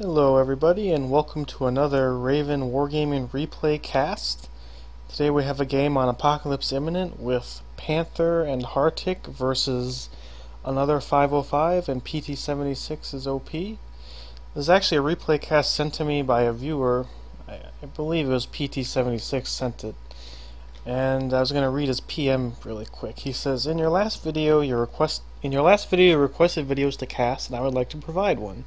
Hello everybody and welcome to another Raven Wargaming replay cast. Today we have a game on Apocalypse Imminent with Panther and Hartek versus another 505 and PT76 is OP. This is actually a replay cast sent to me by a viewer. I believe it was PT76 sent it. And I was going to read his PM really quick. He says, In your last video you requested videos to cast and I would like to provide one.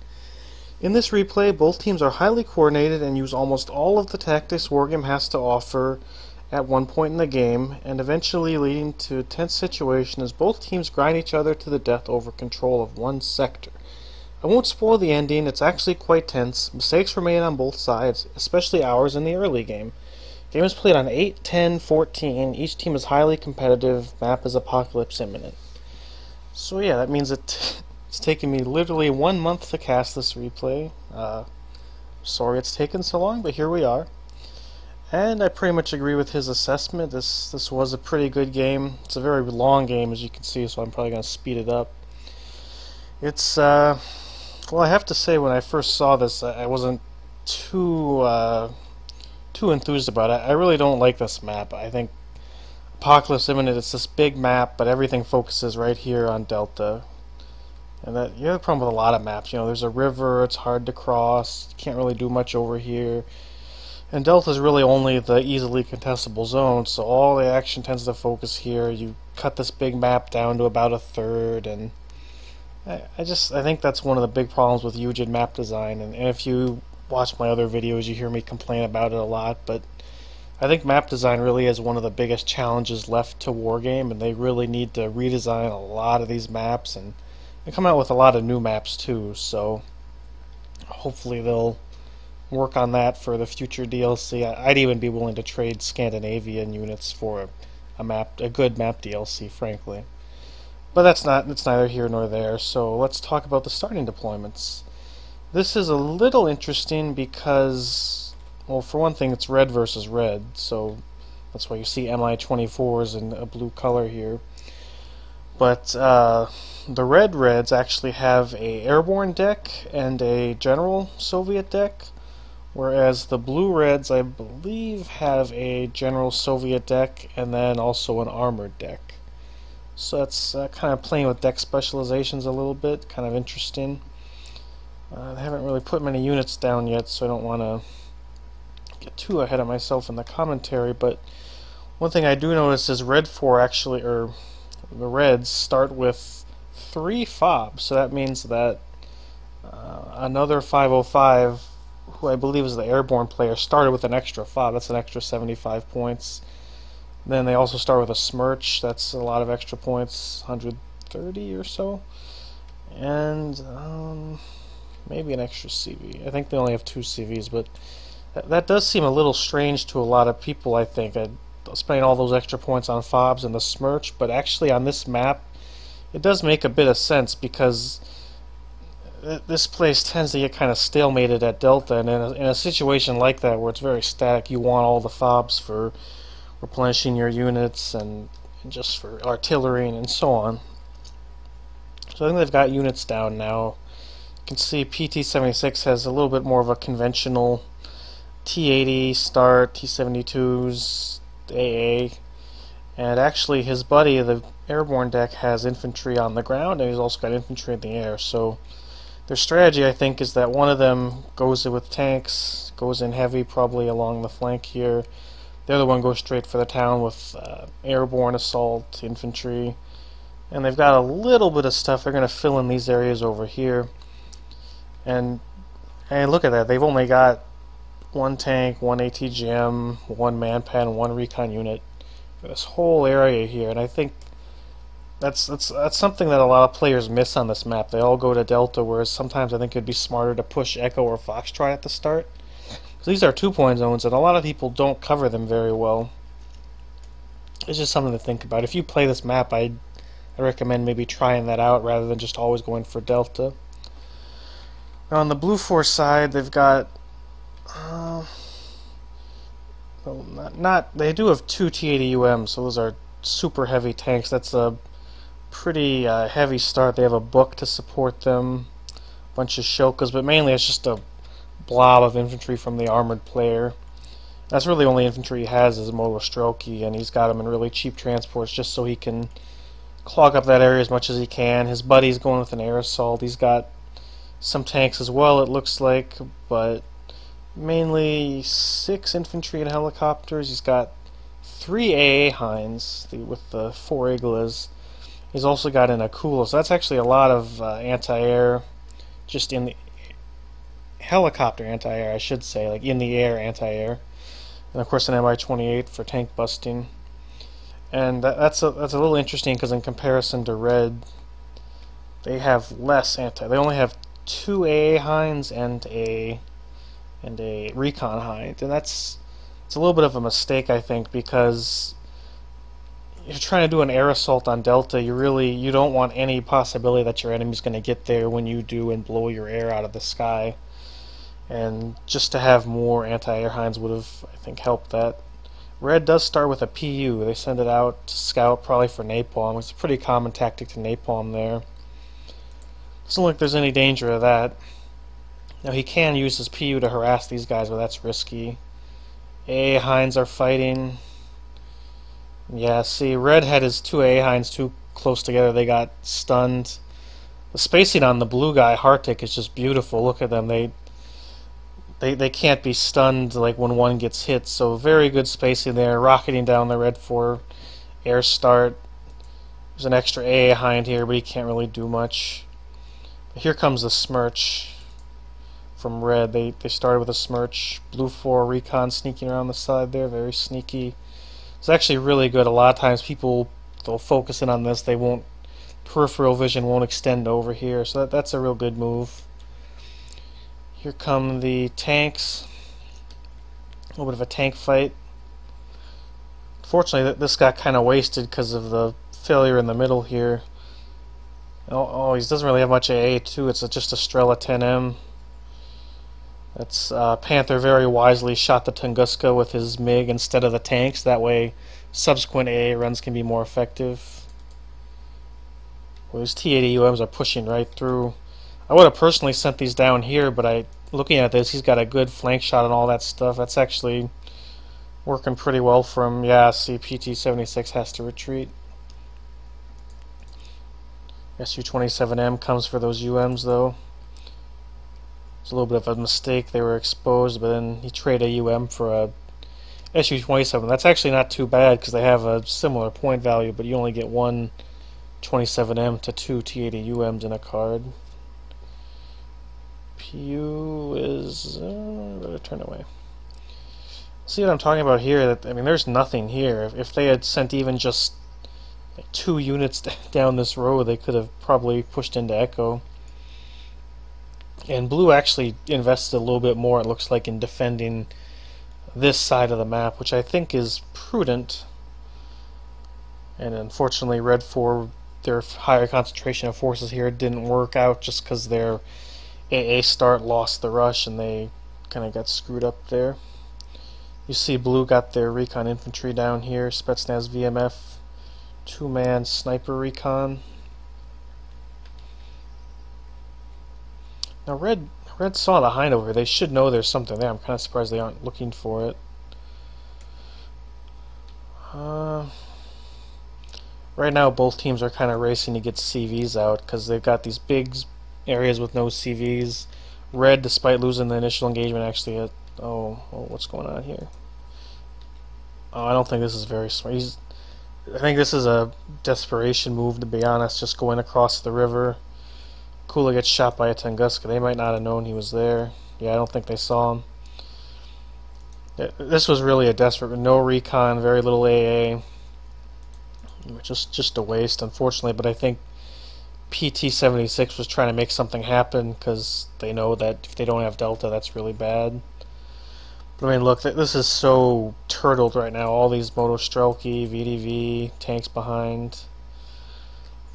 In this replay, both teams are highly coordinated and use almost all of the tactics Wargame has to offer at one point in the game, and eventually leading to a tense situation as both teams grind each other to the death over control of one sector. I won't spoil the ending, it's actually quite tense. Mistakes were made on both sides, especially ours in the early game. Game is played on 8, 10, 14. Each team is highly competitive. Map is Apocalypse Imminent. So yeah, that means it's taken me literally 1 month to cast this replay. Sorry it's taken so long, but here we are. And I pretty much agree with his assessment. This was a pretty good game. It's a very long game, as you can see, so I'm probably going to speed it up. It's, well, I have to say, when I first saw this, I wasn't too enthused about it. I really don't like this map. I think Apocalypse Imminent, it's this big map, but everything focuses right here on Delta. And that you have a problem with a lot of maps. You know, there's a river, it's hard to cross, you can't really do much over here. And Delta's really only the easily contestable zone, so all the action tends to focus here. You cut this big map down to about a third, and I think that's one of the big problems with UGID map design. And if you watch my other videos, you hear me complain about it a lot, but I think map design really is one of the biggest challenges left to Wargame, and they really need to redesign a lot of these maps, and they come out with a lot of new maps too, so hopefully they'll work on that for the future DLC. I'd even be willing to trade Scandinavian units for a good map DLC, frankly. But that's neither here nor there, so let's talk about the starting deployments. This is a little interesting because, well, for one thing, it's red versus red, so that's why you see MI-24s in a blue color here. But the red reds actually have a airborne deck and a general Soviet deck, whereas the blue reds, I believe, have a general Soviet deck and then also an armored deck. So that's kind of playing with deck specializations a little bit, kind of interesting. I haven't really put many units down yet, so I don't want to get too ahead of myself in the commentary, but one thing I do notice is red 4 actually, or the reds start with 3 fobs, so that means that another 505, who I believe is the airborne player, started with an extra fob. That's an extra 75 points. Then they also start with a smirch. That's a lot of extra points, 130 or so. And maybe an extra CV. I think they only have 2 CVs, but that does seem a little strange to a lot of people, I think. Spending all those extra points on fobs and the smirch, but actually on this map it does make a bit of sense because this place tends to get kind of stalemated at Delta, and in a situation like that where it's very static, you want all the fobs for replenishing your units and just for artillery and so on. So I think they've got units down now. You can see PT76 has a little bit more of a conventional T80 start, T72s, AA, and actually his buddy, the airborne deck, has infantry on the ground and he's also got infantry in the air. So their strategy, I think, is that one of them goes in with tanks, goes in heavy probably along the flank here. The other one goes straight for the town with airborne assault infantry, and they've got a little bit of stuff. They're going to fill in these areas over here, and look at that, they've only got 1 tank, 1 ATGM, 1 manpad, and 1 recon unit for this whole area here. And I think that's something that a lot of players miss on this map. They all go to Delta, whereas sometimes I think it'd be smarter to push Echo or Foxtrot at the start. So these are 2-point zones, and a lot of people don't cover them very well. It's just something to think about. If you play this map, I recommend maybe trying that out rather than just always going for Delta. Now on the blue 4 side, they've got well, they do have 2 T80UMs, so those are super heavy tanks. That's a pretty heavy start. They have a book to support them, a bunch of Shilkas, but mainly it's just a blob of infantry from the armored player. That's really the only infantry he has is Motostrelki, and he's got him in really cheap transports just so he can clog up that area as much as he can. His buddy's going with an air assault. He's got some tanks as well, it looks like, but mainly 6 infantry and helicopters. He's got 3 AA Hinds with the 4 Iglas. He's also got an Akula, so that's actually a lot of anti-air, just in the helicopter anti-air, I should say, like in the air anti-air. And of course an Mi-28 for tank busting. And that's a little interesting because in comparison to Red, they have less anti. They only have 2 AA Hinds and a recon Hind, and it's a little bit of a mistake, I think, because you're trying to do an air assault on Delta. You don't want any possibility that your enemy's going to get there when you do and blow your air out of the sky. And just to have more anti-air Hinds would have, I think, helped that. Red does start with a PU. They send it out to scout, probably for napalm. It's a pretty common tactic to napalm there. Doesn't look like there's any danger of that. Now he can use his PU to harass these guys, but that's risky. AA Hinds are fighting. Yeah, see, Red had his 2 AA Hinds too close together. They got stunned. The spacing on the blue guy, Hartek, is just beautiful. Look at them. They can't be stunned like when one gets hit. So very good spacing there. Rocketing down the Red 4 air start. There's an extra AA Hind here, but he can't really do much. Here comes the Smirch from Red. They started with a Smirch. Blue 4 recon sneaking around the side there. Very sneaky. It's actually really good. A lot of times they'll focus in on this. They won't, peripheral vision won't extend over here. So that's a real good move. Here come the tanks. A little bit of a tank fight. Fortunately, this got kind of wasted because of the failure in the middle here. Oh, he doesn't really have much AA too. It's just a Strela 10M. That's Panther very wisely shot the Tunguska with his MiG instead of the tanks. That way, subsequent AA runs can be more effective. Well, these T-80UMs are pushing right through. I would have personally sent these down here, but looking at this, he's got a good flank shot and all that stuff. That's actually working pretty well for him. Yeah, see, PT-76 has to retreat. Su-27M comes for those UMs, though. It's a little bit of a mistake. They were exposed, but then he traded a UM for a Su-27. That's actually not too bad because they have a similar point value, but you only get one 27M to 2 T-80 UMs in a card. PU is... better turn away. See what I'm talking about here? I mean, there's nothing here. If they had sent even just like 2 units down this road, they could have probably pushed into Echo. And Blue actually invested a little bit more, it looks like, in defending this side of the map, which I think is prudent. And unfortunately, Red 4, their higher concentration of forces here didn't work out just because their AA start lost the rush and they kind of got screwed up there. You see Blue got their recon infantry down here, Spetsnaz VMF, 2-man sniper recon. Now Red saw the Hind over here. They should know there's something there. I'm kind of surprised they aren't looking for it. Right now both teams are kind of racing to get CVs out because they've got these big areas with no CVs. Red, despite losing the initial engagement, actually hit... Oh, what's going on here? Oh, I don't think this is very smart. I think this is a desperation move, to be honest, just going across the river. Kula gets shot by a Tunguska. They might not have known he was there. Yeah, I don't think they saw him. This was really a desperate... No recon, very little AA. Just a waste, unfortunately, but I think PT-76 was trying to make something happen because they know that if they don't have Delta, that's really bad. But I mean, look, this is so turtled right now. All these Motostrelki, VDV, tanks behind.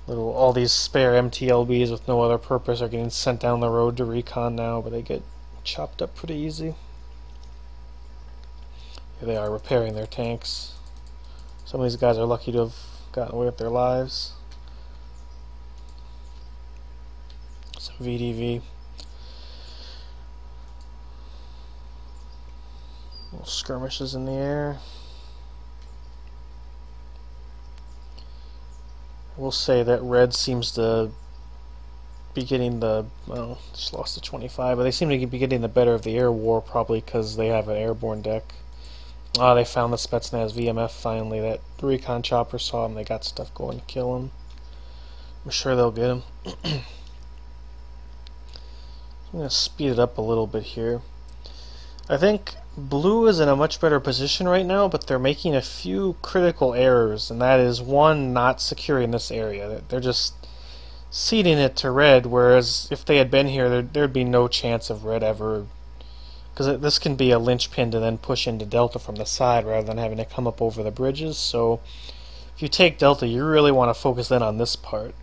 All these spare MTLBs with no other purpose are getting sent down the road to recon now, but they get chopped up pretty easy. Here they are repairing their tanks. Some of these guys are lucky to have gotten away with their lives. Some VDV. Little skirmishes in the air. I will say that red seems to be getting the, well, just lost to 25, but they seem to be getting the better of the air war, probably because they have an airborne deck. Ah, they found the Spetsnaz VMF finally. That recon chopper saw him. They got stuff going to kill him. I'm sure they'll get him. I'm going to speed it up a little bit here. I think blue is in a much better position right now, but they're making a few critical errors, and that is, one, not securing this area. They're just ceding it to red, whereas if they had been here, there'd be no chance of red ever, because this can be a linchpin to then push into delta from the side rather than having to come up over the bridges. So if you take delta, you really want to focus in on this part.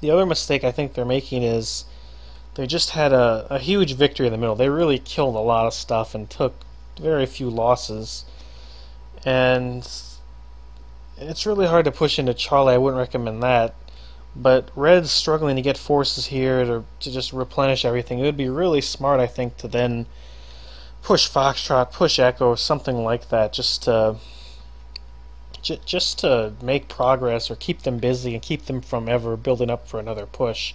The other mistake I think they're making is they just had a huge victory in the middle. They really killed a lot of stuff and took very few losses. And it's really hard to push into Charlie. I wouldn't recommend that. But red's struggling to get forces here to just replenish everything. It would be really smart, I think, to then push Foxtrot, push Echo, something like that, just to make progress or keep them busy and keep them from ever building up for another push.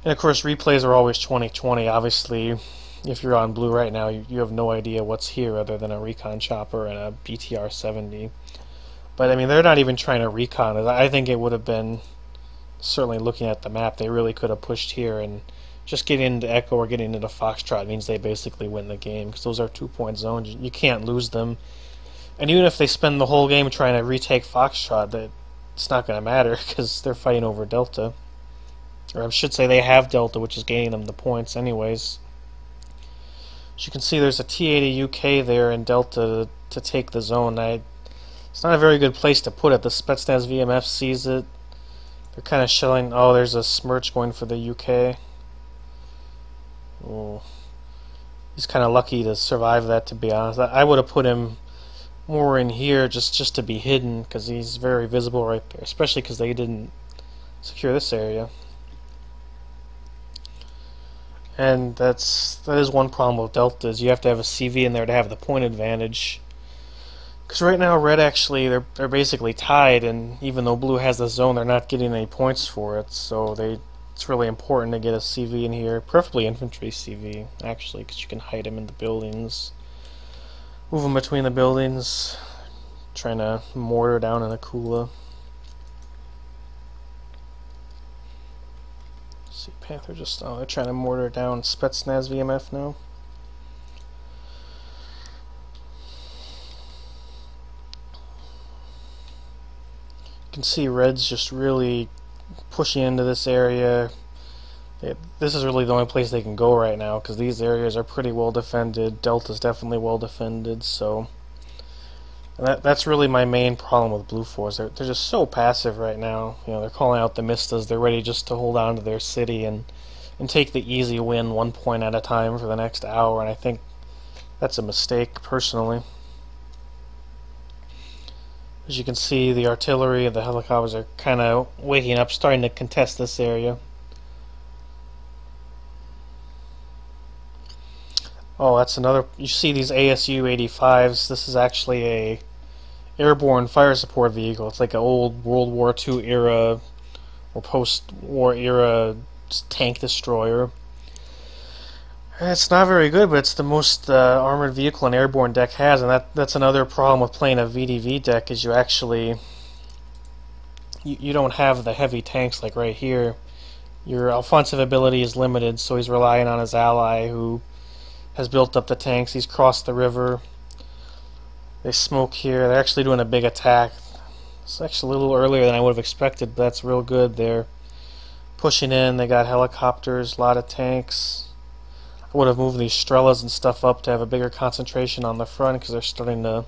And of course, replays are always 20/20. Obviously, if you're on blue right now, you have no idea what's here other than a recon chopper and a BTR 70. But I mean, they're not even trying to recon it. I think it would have been, certainly looking at the map, they really could have pushed here, and just getting into Echo or getting into Foxtrot means they basically win the game, because those are 2-point zones. You can't lose them. And even if they spend the whole game trying to retake Foxtrot, it's not going to matter, because they're fighting over Delta. Or I should say they have Delta, which is gaining them the points anyways. As you can see, there's a T-80 UK there in Delta to take the zone. It's not a very good place to put it. The Spetsnaz VMF sees it. They're kind of shelling. Oh, there's a Smirch going for the UK. Oh, he's kind of lucky to survive that, to be honest. I would have put him more in here just to be hidden, because he's very visible right there, especially because they didn't secure this area. And that is one problem with Delta, is you have to have a CV in there to have the point advantage. Because right now, red actually, they're basically tied, and even though blue has the zone, they're not getting any points for it. So it's really important to get a CV in here, preferably infantry CV, actually, because you can hide them in the buildings, move them between the buildings, trying to mortar down an Akula. See, Panther just, oh, they're trying to mortar down Spetsnaz VMF now. You can see red's just really pushing into this area. This is really the only place they can go right now, because these areas are pretty well defended. Delta's definitely well defended, so that's really my main problem with blue force. They're just so passive right now. You know, they're calling out the Mistas. They're ready just to hold on to their city and take the easy win 1 point at a time for the next hour, and I think that's a mistake, personally. As you can see, the artillery and the helicopters are kind of waking up, starting to contest this area. Oh, that's another. You see these ASU 85s. This is actually a airborne fire support vehicle. It's like an old World War II era or post-war era tank destroyer. It's not very good, but it's the most armored vehicle an airborne deck has, and that's another problem with playing a VDV deck, is you actually you don't have the heavy tanks like right here. Your offensive ability is limited, so he's relying on his ally who has built up the tanks. He's crossed the river. They smoke here. They're actually doing a big attack. It's actually a little earlier than I would have expected, but that's real good. They're pushing in. They got helicopters, a lot of tanks. I would have moved these Strellas and stuff up to have a bigger concentration on the front, because they're starting to...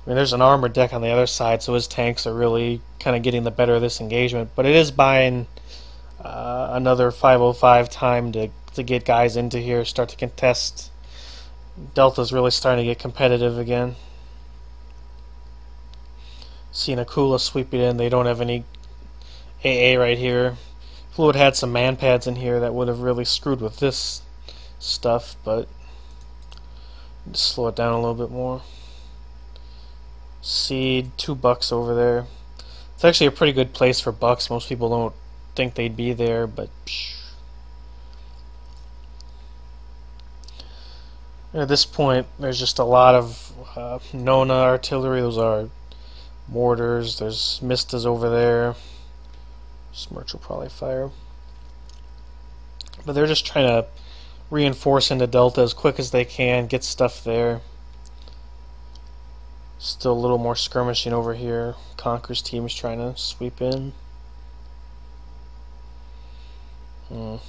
I mean, there's an armored deck on the other side, so his tanks are really kind of getting the better of this engagement. But it is buying another 5:05 time to get guys into here, start to contest. Delta's really starting to get competitive again. Seeing Akula sweeping in. They don't have any AA right here. If Blue had some man pads in here, that would have really screwed with this stuff, but Just slow it down a little bit more. Seed, $2 over there. It's actually a pretty good place for bucks. Most people don't think they'd be there, but at this point, there's just a lot of Nona artillery. Those are mortars. There's Mistas over there. Smirch will probably fire. But they're just trying to reinforce into Delta as quick as they can, get stuff there. Still a little more skirmishing over here. Conquer's team is trying to sweep in. And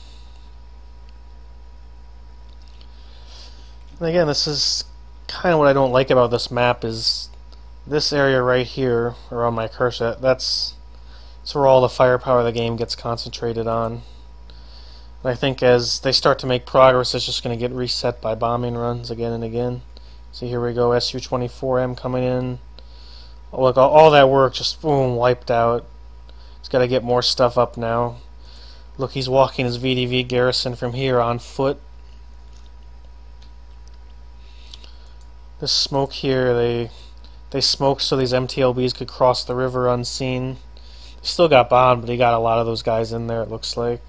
again, this is kind of what I don't like about this map is this area right here around my cursor. That's where all the firepower of the game gets concentrated on. And I think as they start to make progress, it's just going to get reset by bombing runs again and again. See, here we go, Su-24M coming in. Oh, look, all that work just boom, wiped out. He's got to get more stuff up now. Look, he's walking his VDV garrison from here on foot. This smoke here, they smoked so these MTLBs could cross the river unseen. He still got bombed, but he got a lot of those guys in there, it looks like.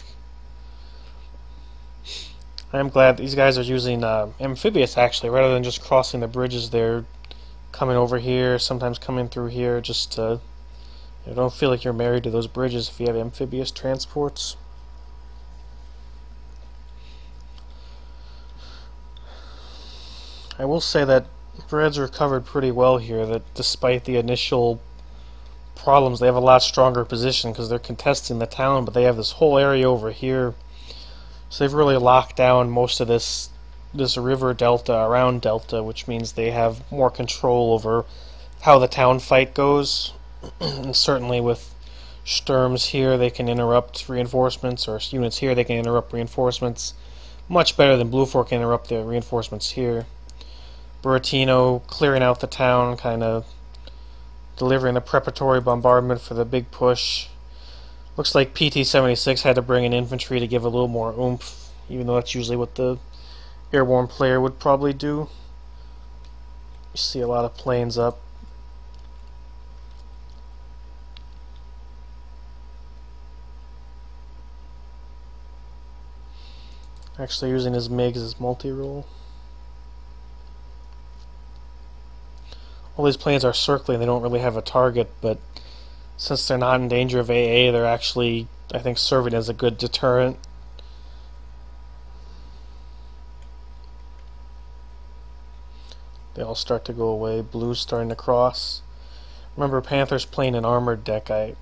I'm glad these guys are using amphibious, actually, rather than just crossing the bridges. They're coming over here, sometimes coming through here, just to... You don't feel like you're married to those bridges if you have amphibious transports. I will say that Reds recovered pretty well here, that despite the initial problems, they have a lot stronger position because they're contesting the town, but they have this whole area over here. So they've really locked down most of this river delta around Delta, which means they have more control over how the town fight goes. And certainly with Sturms here, they can interrupt reinforcements, or units here, they can interrupt reinforcements much better than Blue Fork can interrupt the reinforcements here. Buratino clearing out the town, kind of delivering the preparatory bombardment for the big push. Looks like PT-76 had to bring in infantry to give a little more oomph, even though that's usually what the airborne player would probably do. You see a lot of planes up. Actually using his MiGs as multi-role. All these planes are circling, they don't really have a target, but since they're not in danger of AA, they're actually, I think, serving as a good deterrent. They all start to go away. Blue's starting to cross. Remember, Panther's playing an armored deck. I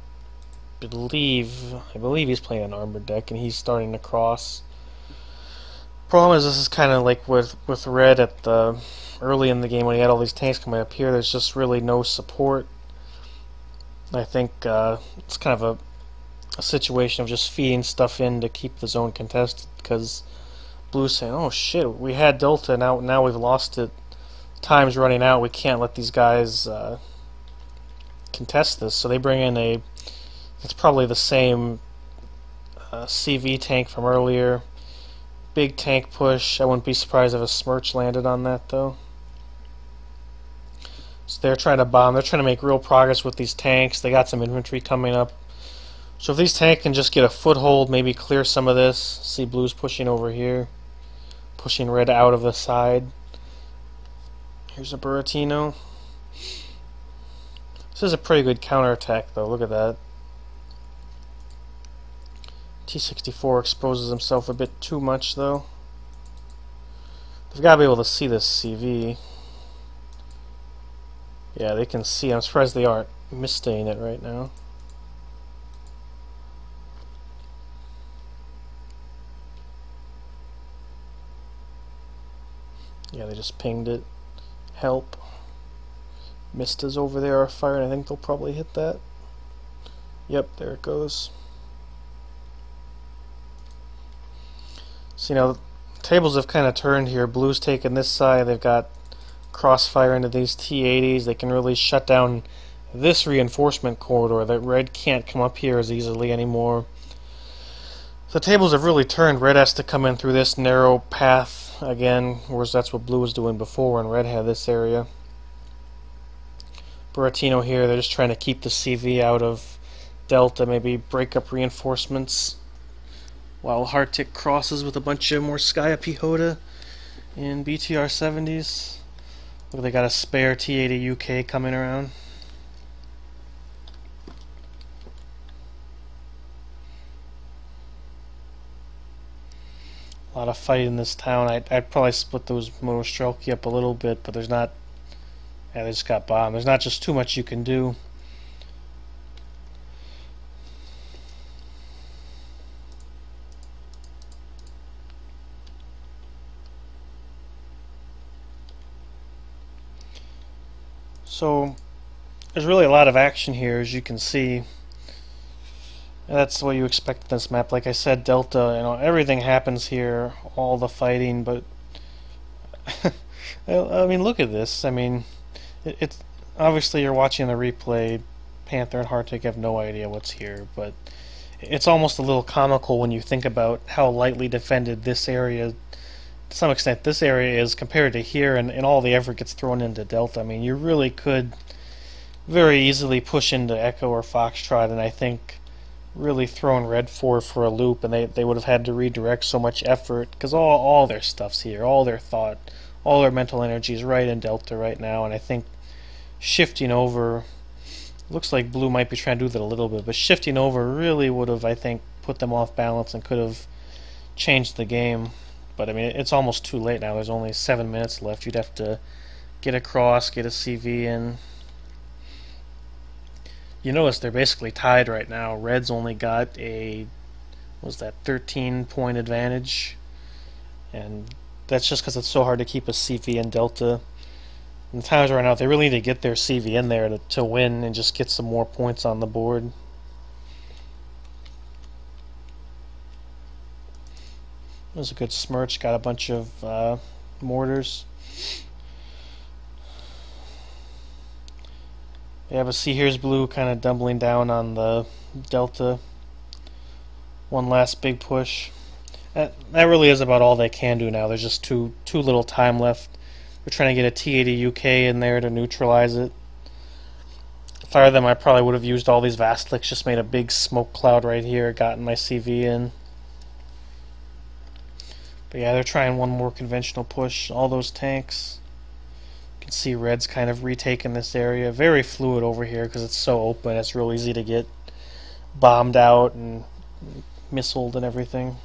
believe he's playing an armored deck, and he's starting to cross. Problem is, this is kind of like with Red at the early in the game when he had all these tanks coming up here. There's just really no support. I think it's kind of a situation of just feeding stuff in to keep the zone contested, because Blue's saying, "Oh shit, we had Delta, now we've lost it. Time's running out. We can't let these guys contest this." So they bring in it's probably the same CV tank from earlier. Big tank push. I wouldn't be surprised if a Smirch landed on that though. So they're trying to bomb. They're trying to make real progress with these tanks. They got some infantry coming up. So if these tanks can just get a foothold, maybe clear some of this. See Blue's pushing over here. Pushing Red out of the side. Here's a Buratino. This is a pretty good counterattack though. Look at that. T-64 exposes himself a bit too much though. They've got to be able to see this CV. Yeah, they can see. I'm surprised they aren't misstaying it right now. Yeah, they just pinged it. Help. Mistas over there are firing. I think they'll probably hit that. Yep, there it goes. So, you know, the tables have kind of turned here. Blue's taking this side. They've got crossfire into these T-80s. They can really shut down this reinforcement corridor. That Red can't come up here as easily anymore. The tables have really turned. Red has to come in through this narrow path again, whereas that's what blue was doing before when red had this area. Buratino here, they're just trying to keep the CV out of Delta, maybe break up reinforcements, while Hartek crosses with a bunch of more Skya Pehota in BTR 70s. Look, they got a spare T80 UK coming around. A lot of fight in this town. I'd probably split those Motostrelki up a little bit, but there's not... Yeah, they just got bombed. There's not just too much you can do. So, there's really a lot of action here, as you can see. That's what you expect in this map. Like I said, Delta, everything happens here, all the fighting, but... I mean, look at this. I mean... It's obviously you're watching the replay. Panther and Hartek have no idea what's here, but it's almost a little comical when you think about how lightly defended this area, to some extent, this area is compared to here, and all the effort gets thrown into Delta. I mean, you really could very easily push into Echo or Foxtrot, and I think really thrown Red for a loop, and they would have had to redirect so much effort, because all their stuff's here, all their thought, all their mental energy is right in Delta right now, and I think shifting over, looks like blue might be trying to do that a little bit, but shifting over really would have, I think, put them off balance and could have changed the game. But I mean, it's almost too late now. There's only 7 minutes left. You'd have to get across, get a CV in. You notice they're basically tied right now. Red's only got a, what was that, 13-point advantage, and that's just because it's so hard to keep a CV in Delta. And the times right now, they really need to get their CV in there to win and just get some more points on the board. It was a good smirch, got a bunch of mortars. Yeah, but see, here's blue kind of doubling down on the Delta. One last big push. That really is about all they can do now. There's just too little time left. We're trying to get a T80 UK in there to neutralize it. If I were them, I probably would have used all these Vastliks, just made a big smoke cloud right here, gotten my CV in. But yeah, they're trying one more conventional push. All those tanks. You can see Red's kind of retaking this area. Very fluid over here because it's so open. It's real easy to get bombed out and missiled and everything.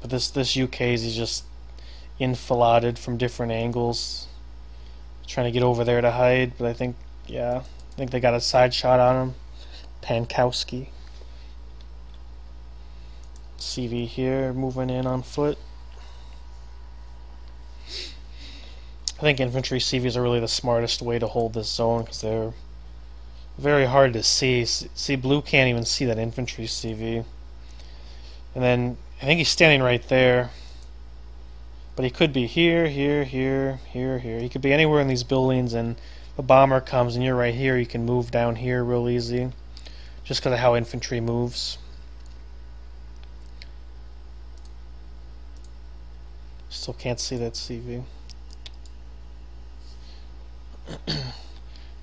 But this UK's, he's just enfiladed from different angles, trying to get over there to hide. But I think they got a side shot on him. Pankowski. CV here, moving in on foot. I think infantry CVs are really the smartest way to hold this zone because they're very hard to see. See, blue can't even see that infantry CV. And then I think he's standing right there. But he could be here, here, here, here, here. He could be anywhere in these buildings, and a bomber comes and you're right here. You can move down here real easy, just because of how infantry moves. Still can't see that CV.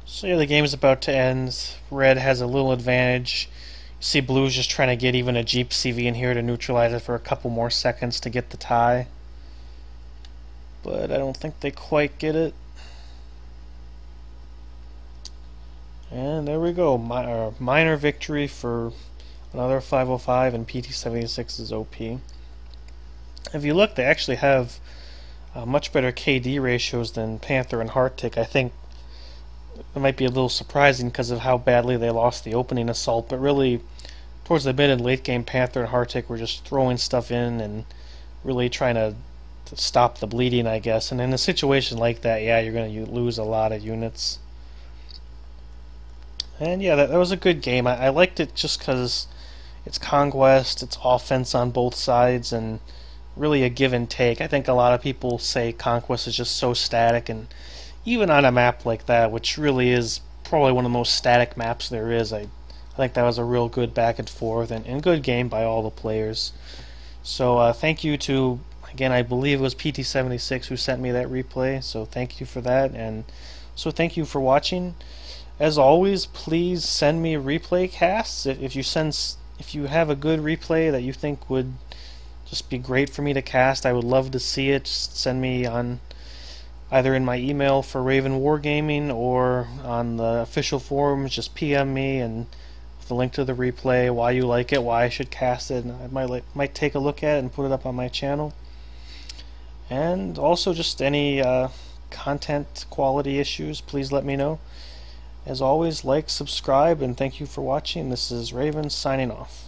So yeah, the game is about to end. Red has a little advantage. You see blue's just trying to get even a Jeep CV in here to neutralize it for a couple more seconds to get the tie. But I don't think they quite get it. And there we go. Minor victory for another 505, and PT76 is OP. If you look, they actually have much better KD ratios than Panther and Hartek. I think it might be a little surprising because of how badly they lost the opening assault, but really towards the mid and late game, Panther and Hartek were just throwing stuff in and really trying to stop the bleeding, I guess. And in a situation like that, yeah, you're going to lose a lot of units. And yeah, that was a good game. I liked it just because it's Conquest, it's offense on both sides, and really a give and take. I think a lot of people say Conquest is just so static, and even on a map like that, which really is probably one of the most static maps there is, I think that was a real good back and forth and good game by all the players. So thank you to my Again, I believe it was PT76 who sent me that replay, so thank you for that, and so thank you for watching. As always, please send me replay casts. If you have a good replay that you think would just be great for me to cast, I would love to see it. Just send me on either in my email for Raven Wargaming or on the official forums. Just PM me and with a link to the replay, why you like it, why I should cast it, and I might take a look at it and put it up on my channel. And also just any content quality issues, please let me know. As always, like, subscribe, and thank you for watching. This is Raven signing off.